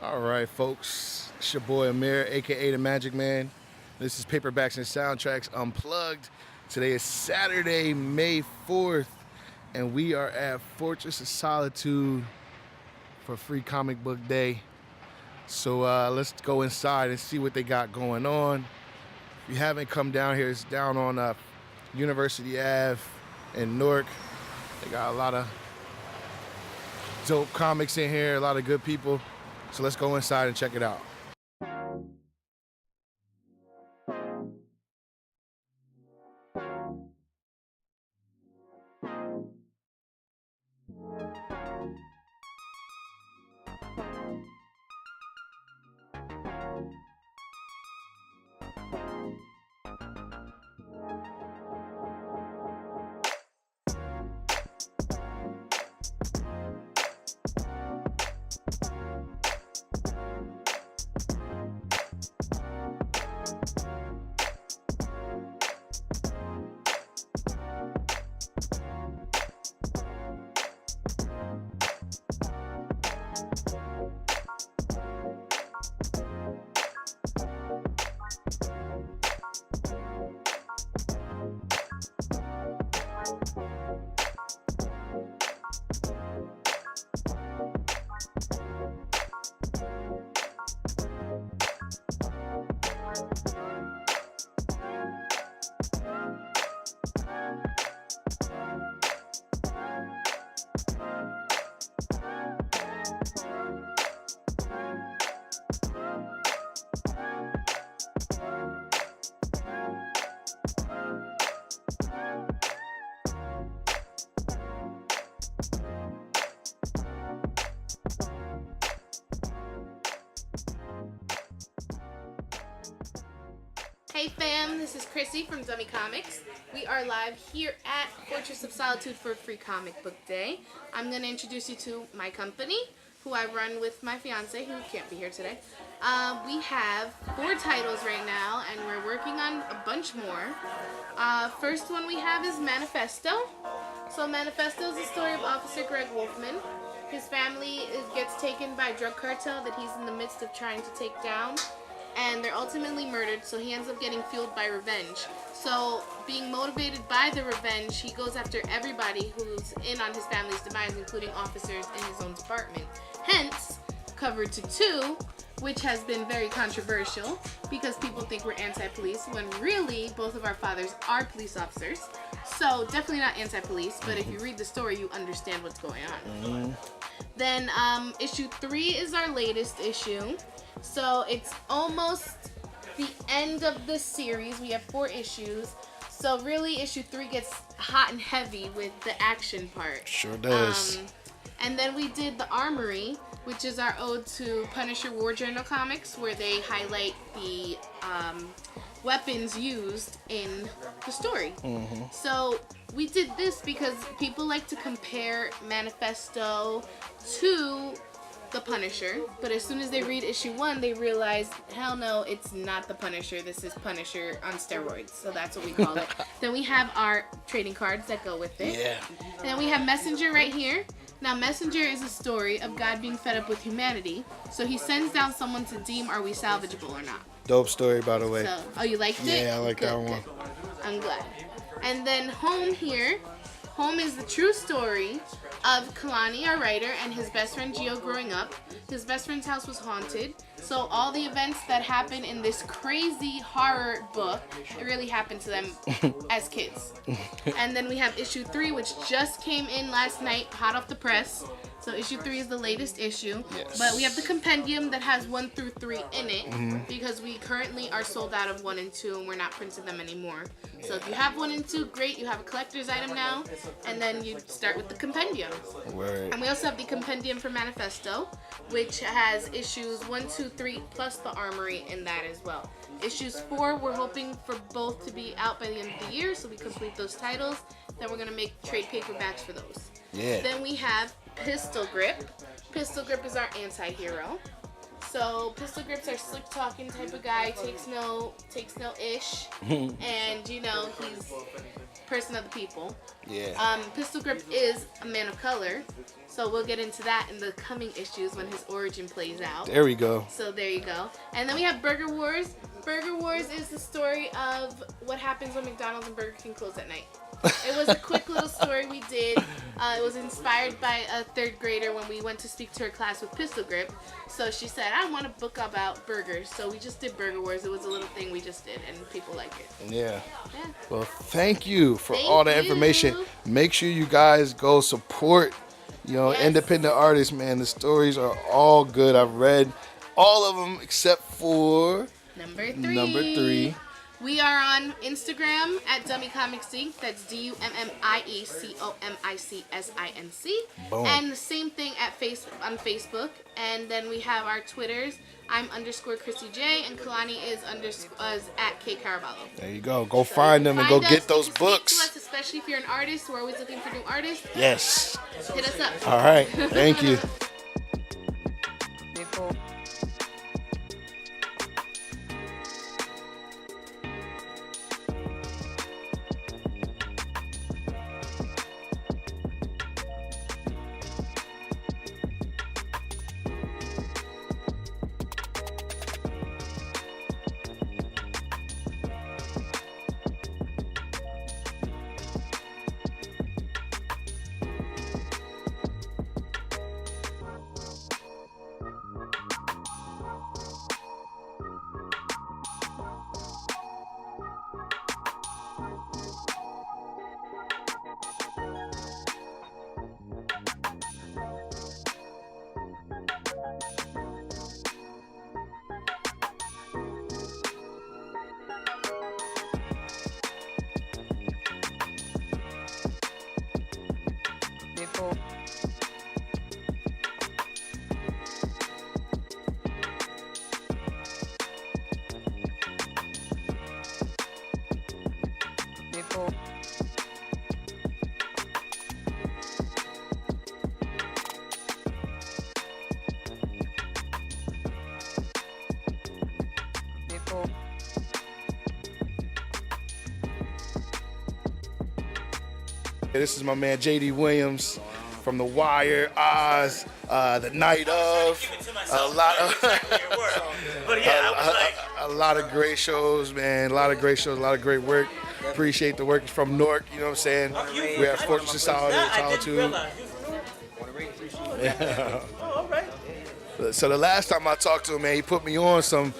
All right, folks. It's your boy Amir, aka the Magic Man. This is Paperbacks and Soundtracks Unplugged. Today is Saturday, May 4th, and we are at Fortress of Solitude for Free Comic Book Day. So let's go inside and see what they got going on. If you haven't come down here, it's down on University Ave in Newark. They got a lot of dope comics in here, a lot of good people. So let's go inside and check it out. Hey fam, this is Chrissy from Dummy Comics. We are live here at Fortress of Solitude for Free Comic Book Day. I'm going to introduce you to my company, who I run with my fiance, who can't be here today. We have 4 titles right now, and we're working on a bunch more. First one we have is Manifesto. So Manifesto is the story of Officer Greg Wolfman. His family gets taken by a drug cartel that he's in the midst of trying to take down. And they're ultimately murdered, so he ends up getting fueled by revenge. So, being motivated by the revenge, he goes after everybody who's in on his family's demise, including officers in his own department. Hence, Covered to 2, which has been very controversial, because people think we're anti-police, when really, both of our fathers are police officers. So, definitely not anti-police, but if you read the story, you understand what's going on. Then, issue 3 is our latest issue. So it's almost the end of the series. We have 4 issues. So really issue 3 gets hot and heavy with the action part. Sure does. And then we did The Armory, which is our ode to Punisher War Journal comics, where they highlight the weapons used in the story. So we did this because people like to compare Manifesto to the Punisher, but as soon as they read issue 1, they realize, hell no, it's not the Punisher. This is Punisher on steroids, so that's what we call it. Then we have our trading cards that go with it. Yeah. And then we have Messenger right here. Now, Messenger is a story of God being fed up with humanity, so he sends down someone to deem are we salvageable or not. Dope story, by the way. So, oh, you liked it? Yeah, I like that one. Good. I'm glad. And then Home here. Home is the true story of Kalani, our writer, and his best friend Gio growing up. His best friend's house was haunted, so all the events that happen in this crazy horror book, it really happened to them as kids. And then we have issue 3, which just came in last night, hot off the press. So issue 3 is the latest issue. Yes. But we have the compendium that has 1 through 3 in it, because we currently are sold out of 1 and 2 and we're not printing them anymore. So if you have 1 and 2, great, you have a collector's item now, and then you start with the compendium. Word. And we also have the compendium for Manifesto, which has issues 1, 2, 3, plus the Armory in that as well. Issues 4, we're hoping for both to be out by the end of the year, so we complete those titles. Then we're going to make trade paperbacks for those. Yeah. Then we have Pistol Grip. Pistol Grip is our anti-hero. So Pistol Grip's our slick talking type of guy, takes no ish, and you know he's person of the people. Yeah. Pistol Grip is a man of color, so we'll get into that in the coming issues when his origin plays out. There we go. So there you go. And then we have Burger Wars. Burger Wars is the story of what happens when McDonald's and Burger King close at night. It was a quick little story we did. It was inspired by a third grader when we went to speak to her class with Pistol Grip. So she said, I want a book about burgers. So we just did Burger Wars. It was a little thing we just did, and people like it. Yeah. Yeah. Well, thank you for Thank all the you. information. Make sure you guys go support, Yes. independent artists, man. The stories are all good. I've read all of them except for Number number 3. We are on Instagram at Dummy Comics Inc. That's DUMMIECOMICSINC. Boom. And the same thing on Facebook. And then we have our Twitters. I'm _Chrissy J and Kalani is at K Caraballo. There you go. Go find them and go get those Speak books. to us, especially if you're an artist. We're always looking for new artists. Yes. Hit us up. All right. Thank you. This is my man JD Williams from The Wire, Oz, The Night of, a lot of great shows, man. A lot of great shows, a lot of great work. Appreciate the work from Newark. You know what I'm saying? We're at Fortress of Solitude. Yeah. So the last time I talked to him, man, he put me on some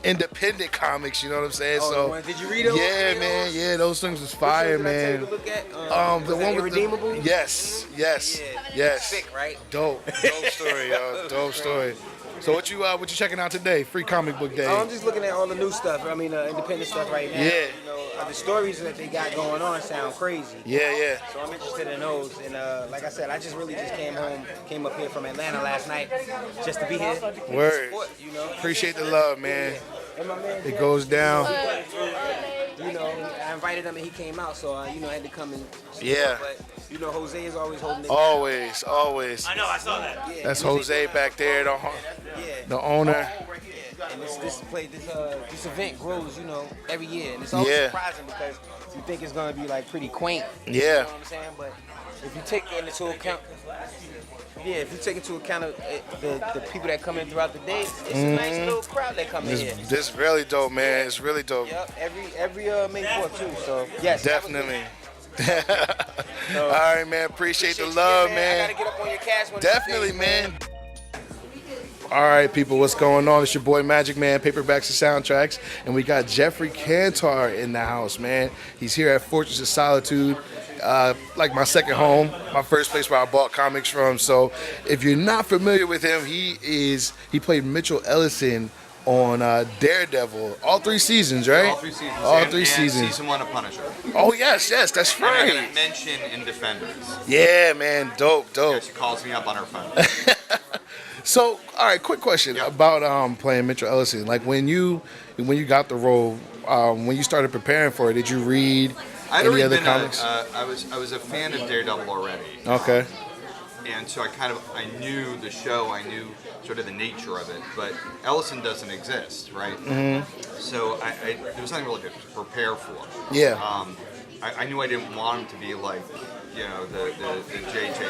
independent comics. You know what I'm saying? So did you read those? yeah, man, yeah, those things was fire, man. Look at? The one with Irredeemable? yes. Sick, right? Dope story, yo. Dope story. So what you checking out today? Free Comic Book Day. I'm just looking at all the new stuff. I mean, independent stuff right now. Yeah. You know, the stories that they got going on sound crazy. Yeah. So I'm interested in those. And like I said, I just came up here from Atlanta last night just to be here. Word. Support, you know. Appreciate the love, man. And my man, It goes down. you know, I invited him and he came out, so you know, I had to come and support. Yeah. But you know, Jose is always holding it. Always. I know, I saw that. Yeah. That's Jose back there, Yeah. the owner. And this event grows, you know, every year, and it's always Yeah. surprising because you think it's gonna be like pretty quaint. Yeah. You know what I'm saying? But if you take into account, the people that come in throughout the day, it's a nice little crowd that come in here. This really dope, man. It's really dope. Yep, every May 4th too. So yes, Definitely. All right, man. Appreciate the love, I man. gotta get up on your cast one Definitely, of these days, man. All right, people, what's going on? It's your boy Magic Man, Paperbacks and Soundtracks, and we got Jeffrey Cantor in the house, man. He's here at Fortress of Solitude, like my second home, my first place where I bought comics from. So if you're not familiar with him, he played Mitchell Ellison on Daredevil, all 3 seasons, right? All 3 seasons. All And- 3 and seasons. Season 1 of Punisher. Oh yes, that's And I right. got a mention in Defenders. Yeah, man, dope. She calls me up on her phone. So, all right, quick question about playing Mitchell Ellison. Like when you got the role, when you started preparing for it, did you read I'd any already other been comics? I was a fan of Daredevil already. Okay. and so I knew the show, I knew sort of the nature of it, but Ellison doesn't exist, right? So there was nothing really to prepare for. Yeah. I knew I didn't want him to be like, the J.J.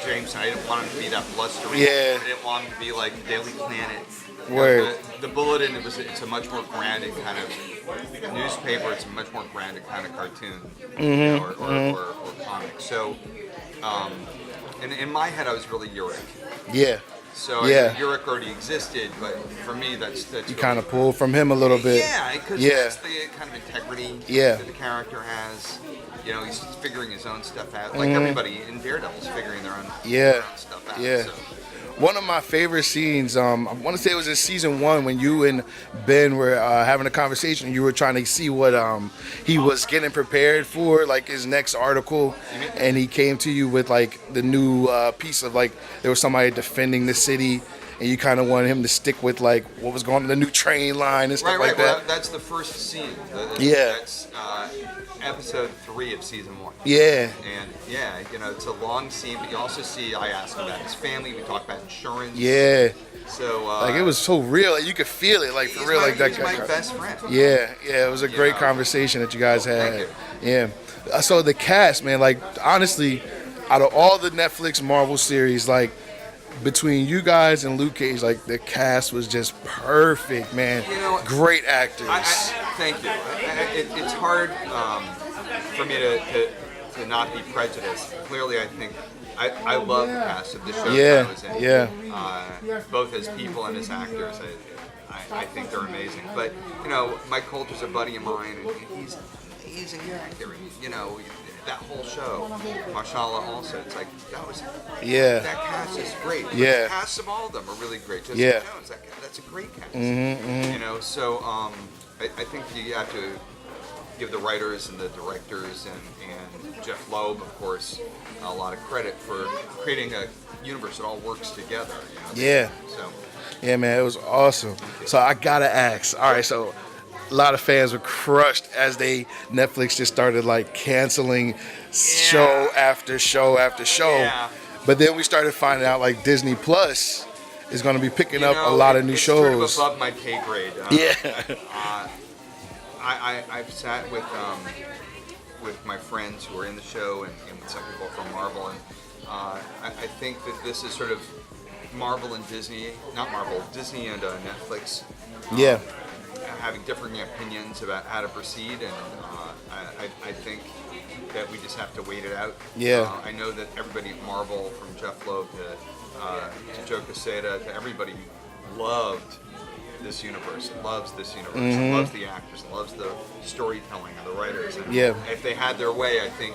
Jameson. I didn't want him to be that blustery. Yeah. I didn't want him to be like the Daily Planet. Word. The Bulletin, it's a much more grounded kind of newspaper. It's a much more grounded kind of cartoon or comic. So, in my head, I was really Uric. Yeah. So Yeah. Uric already existed, but for me, that's You really, kind of pulled from him a little bit. Yeah, because Yeah. that's the kind of integrity Yeah. that the character has. He's figuring his own stuff out. Like everybody in Daredevil's figuring their own stuff out. Yeah. So. One of my favorite scenes, I want to say it was in season 1 when you and Ben were having a conversation. You were trying to see what he was getting prepared for, like his next article, and he came to you with like the new piece of like there was somebody defending the city, and you kind of wanted him to stick with like what was going on the new train line and stuff like that. Well, that's the first scene. Yeah. That's episode 3 of season 1. Yeah. And it's a long scene, but you also see I ask him about his family. We talk about insurance. Yeah. So Like it was so real, like, you could feel it, like for real, like that. He's my best friend. Yeah, it was a great conversation that you guys had. Thank Yeah. So the cast, man, like honestly, out of all the Netflix Marvel series, like between you guys and Luke Cage, like the cast was just perfect, man. Great actors. Thank you. It's hard for me to not be prejudiced. Clearly, I think I love the cast of the show that I was in. Yeah. Both as people and as actors. I think they're amazing. But, Mike Coulter's a buddy of mine, and he's an amazing actor. That whole show, Mashallah also, it's like, that cast is great. Yeah. The casts of all of them are really great. Jessica Yeah. Jones, that's a great cast. So I think you have to give the writers and the directors and Jeff Loeb, of course, a lot of credit for creating a universe that all works together. Yeah. So. Yeah, man, it was awesome. So I gotta ask. All right, so a lot of fans were crushed as Netflix just started like canceling show after show after show. Yeah. But then we started finding out like Disney Plus is going to be picking up a lot of new shows. It's sort of above my pay grade. I've sat with my friends who are in the show and with some people from Marvel, and I think that this is sort of Marvel and Disney, not Marvel, Disney and Netflix. Having differing opinions about how to proceed, and I think that we just have to wait it out. I know that everybody at Marvel, from Jeff Loeb to Joe Quesada, to everybody, loved this universe, loves this universe, loves the actors, loves the storytelling of the writers. And if they had their way, I think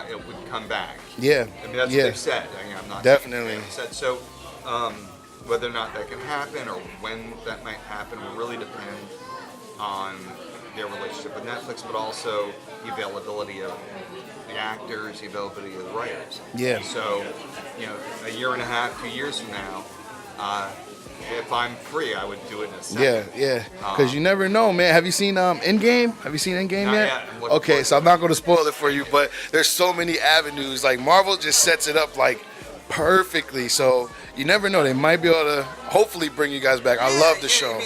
it would come back. I mean, that's what they've said. I'm not Definitely. Said so. Whether or not that can happen or when that might happen will really depend on their relationship with Netflix, but also the availability of the actors, the availability of the writers. So, a year and a half, 2 years from now, if I'm free, I would do it in a second. Because you never know, man. Have you seen Endgame? Have you seen Endgame yet? Okay, so I'm not going to spoil it for you, but there's so many avenues. Like Marvel just sets it up like perfectly, so you never know. They might be able to hopefully bring you guys back. I love the show.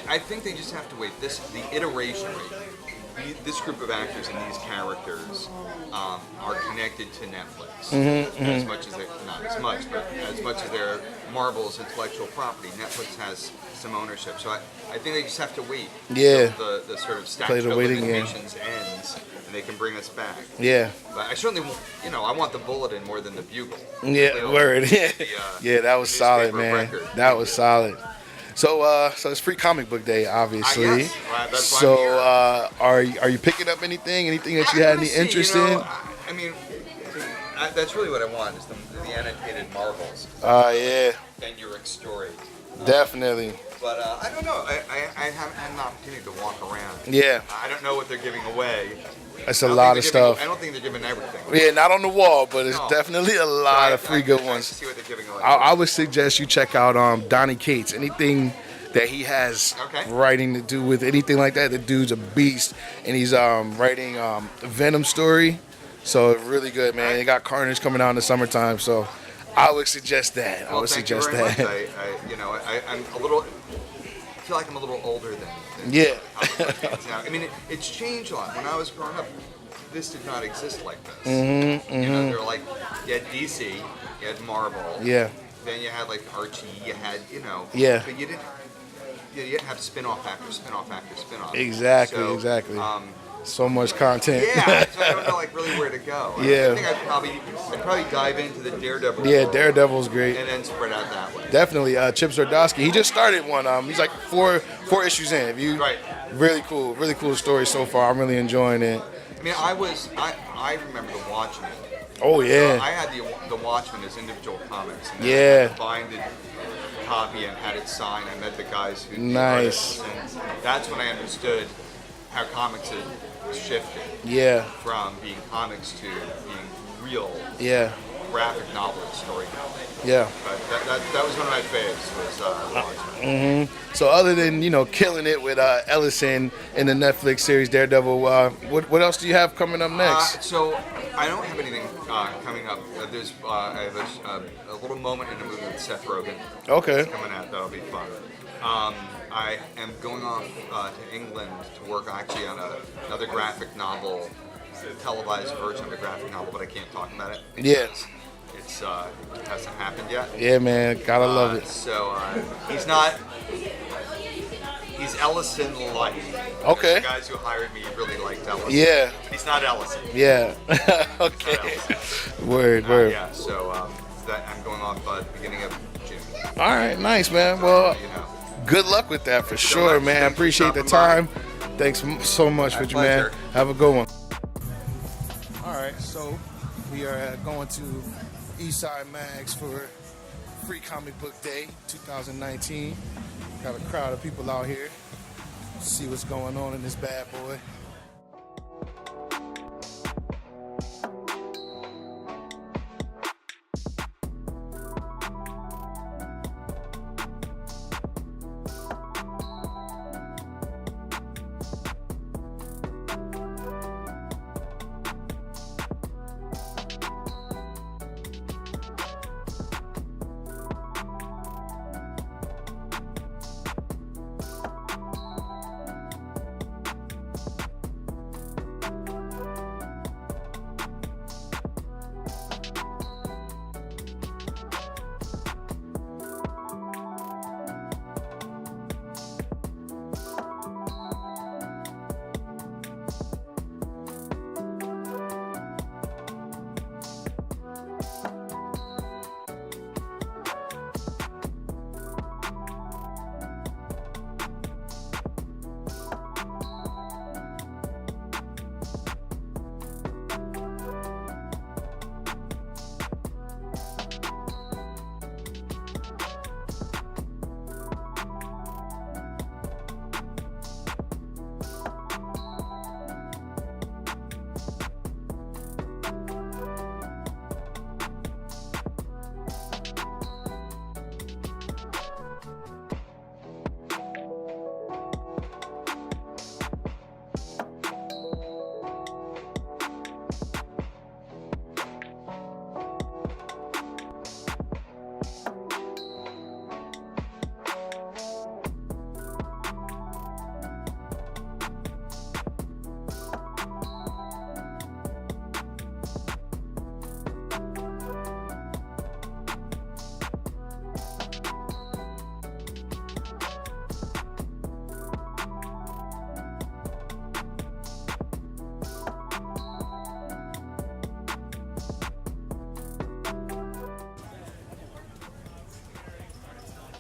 I think they just have to wait. The iteration rate, this group of actors and these characters are connected to Netflix as much as not as much, but as much as they're Marvel's intellectual property. Netflix has some ownership, so I think they just have to wait until the sort of statute of limitations ends, and they can bring us back. But I certainly, I want the Bulletin more than the Bugle. Word. That was solid, man. Record. That was solid. So, so it's Free Comic Book Day, obviously. Yes. That's why are you picking up anything that you had any interest in? I mean, that's really what I want is the annotated Marvels. And your story. Definitely. But I don't know. I haven't had an opportunity to walk around. I don't know what they're giving away. It's a lot of stuff. I don't think they're giving everything. Not on the wall, but it's definitely a lot of free good ones. See what they're giving away. I would suggest you check out Donnie Cates. Anything that he has writing to do with anything like that, the dude's a beast, and he's writing Venom story. So really good, man. They got Carnage coming out in the summertime, so I would suggest that. I Well, would thank you suggest very that. much. I'm a little. I feel like I'm a little older than Yeah. comic book fans now. I mean, it's changed a lot. When I was growing up, this did not exist like this. You know, they're like, you had DC, you had Marvel. Yeah. Then you had like Archie, you had, Yeah. but you didn't have spin-off after spin-off after spin-off. Exactly, So, exactly. So much content. Yeah, so I don't know like really where to go. Yeah. I think I'd probably dive into the Daredevil. Yeah, world Daredevil's great. and then spread out that way. Definitely. Chip Zdarsky, he just started one. He's like four issues in. If you Right. really cool story so far. I'm really enjoying it. I mean, I remember the Watchmen. Oh yeah. I had the Watchmen as individual comics. And then Yeah. I had the binded copy and had it signed. I met the guys who did Nice. artists, and that's when I understood how comics had shifted Yeah. from being comics to being real Yeah. graphic novel storytelling. Yeah. But that was one of my faves, was Watchmen. So other than killing it with Ellison in the Netflix series Daredevil, what else do you have coming up next? So I don't have anything coming up. I have a little moment in a movie with Seth Rogen. Okay. That's coming out. That'll be fun. I am going off to England to work actually on another graphic novel, televised version of a graphic novel, but I can't talk about it. Yeah. It hasn't happened yet. Yeah, man, gotta love it. So he's Ellison light. Okay. The guys who hired me really liked Ellison. Yeah. But he's not Ellison. Yeah. Okay. Word. Yeah. So I'm going off at the beginning of June. All right, nice, man. Well, good luck with that for sure, much. man. I Thanks for appreciate the stopping time. Thanks so much My with you, man. pleasure. Have a good one. All right, so we are going to Eastside Mags for Free Comic Book Day 2019. Got a crowd of people out here. See what's going on in this bad boy.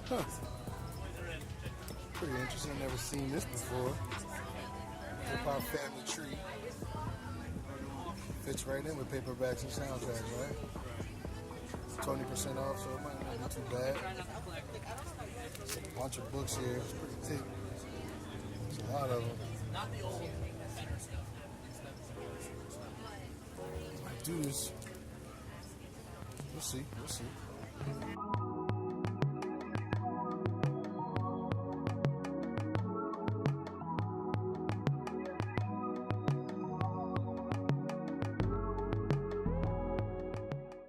Huh. Pretty interesting. Never seen this before. Hip Hop Family Tree. Fits right in with paperbacks and soundtracks, right? 20% off, so it might not be too bad. There's a bunch of books here. It's pretty thick. There's a lot of them. What I do is, we'll see.